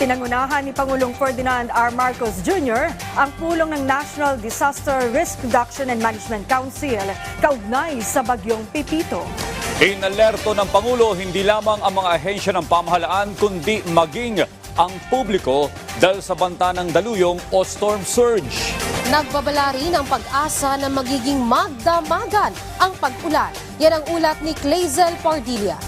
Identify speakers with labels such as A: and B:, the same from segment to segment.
A: Pinangunahan ni Pangulong Ferdinand R. Marcos Jr. ang pulong ng National Disaster Risk Reduction and Management Council kaugnay sa bagyong Pepito.
B: Inalerto ng Pangulo hindi lamang ang mga ahensya ng pamahalaan kundi maging ang publiko dahil sa banta ng daluyong o storm surge.
C: Nagbabala rin ang pag-asa na magiging magdamagan ang pag-ulan. Yan ang ulat ni Clazel Pardilla.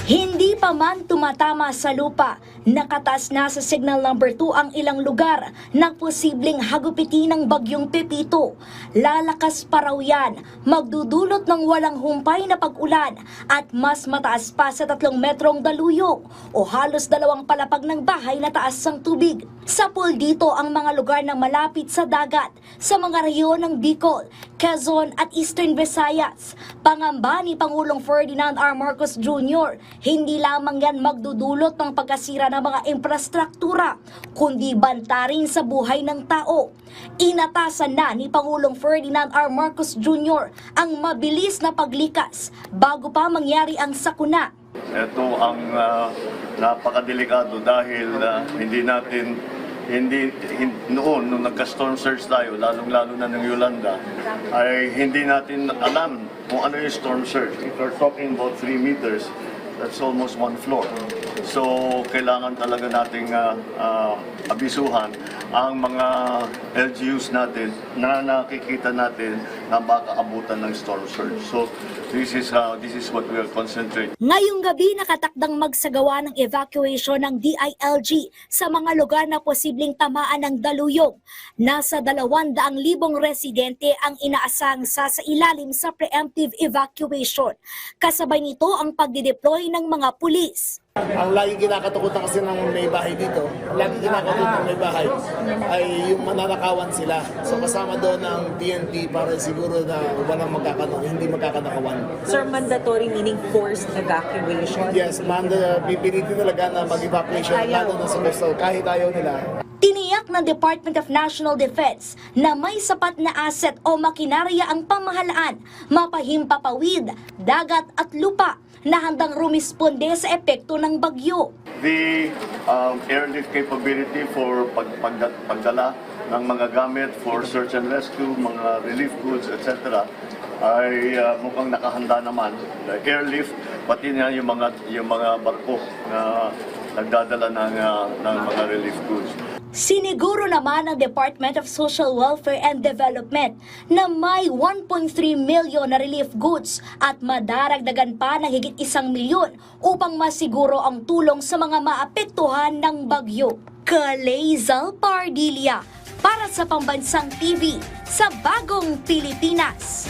D: Hindi pa man tumatama sa lupa, nakataas na sa signal number 2 ang ilang lugar na posibleng hagupitin ng bagyong Pepito. Lalakas pa raw yan, magdudulot ng walang humpay na pag-ulan at mas mataas pa sa 3 metrong daluyong o halos 2 palapag ng bahay na taas ng tubig. Sa pool dito ang mga lugar na malapit sa dagat sa mga rehiyon ng Bicol, Quezon at Eastern Visayas. Pangamba ni Pangulong Ferdinand R. Marcos Jr., hindi lamang yan magdudulot ng pagkasira ng mga infrastruktura, kundi banta rin sa buhay ng tao. Inatasan na ni Pangulong Ferdinand R. Marcos Jr. ang mabilis na paglikas bago pa mangyari ang sakuna.
E: Ito ang napakadelikado dahil noon nung nagka-storm surge tayo, lalong-lalo na ng Yolanda, ay hindi natin alam kung ano yung storm surge. If we're talking about 3 meters, that's almost 1 floor. So, kailangan talaga nating abisuhan ang mga LGUs natin na nakikita natin na baka abutan ng storm surge. So, this is what we are concentrating.
D: Ngayong gabi nakatakdang magsagawa ng evacuation ng DILG sa mga lugar na posibleng tamaan ng daluyong. Nasa 200,000 residente ang inaasang sasailalim sa preemptive evacuation. Kasabay nito ang pagdideploy ng mga pulis.
F: Ang lagi kinakatakutan kasi ng may bahay dito, lagi kinakatakutan ng may bahay ay yung mananakawan sila. So kasama doon ang PNP para siguro na walang hindi magkakanakawan.
G: Sir, mandatory meaning forced evacuation?
F: Yes, pipilitin talaga na mag-evacuation lalo na sa coastal kahit ayaw nila.
D: Tiniyak ng Department of National Defense na may sapat na asset o makinarya ang pamahalaan, mapahimpapawid, dagat at lupa na handang rumisponde sa epekto ng bagyo.
E: The airlift capability for pagdala ng mga gamit for search and rescue, mga relief goods, etc. ay mukhang nakahanda naman. The airlift, pati na yung mga barko na nagdadala ng mga relief goods.
D: Siniguro naman ng Department of Social Welfare and Development na may 1.3 million na relief goods at madaragdagan pa ng higit 1 milyon upang masiguro ang tulong sa mga maapektuhan ng bagyo. Clazel Pardilla para sa Pambansang TV sa Bagong Pilipinas.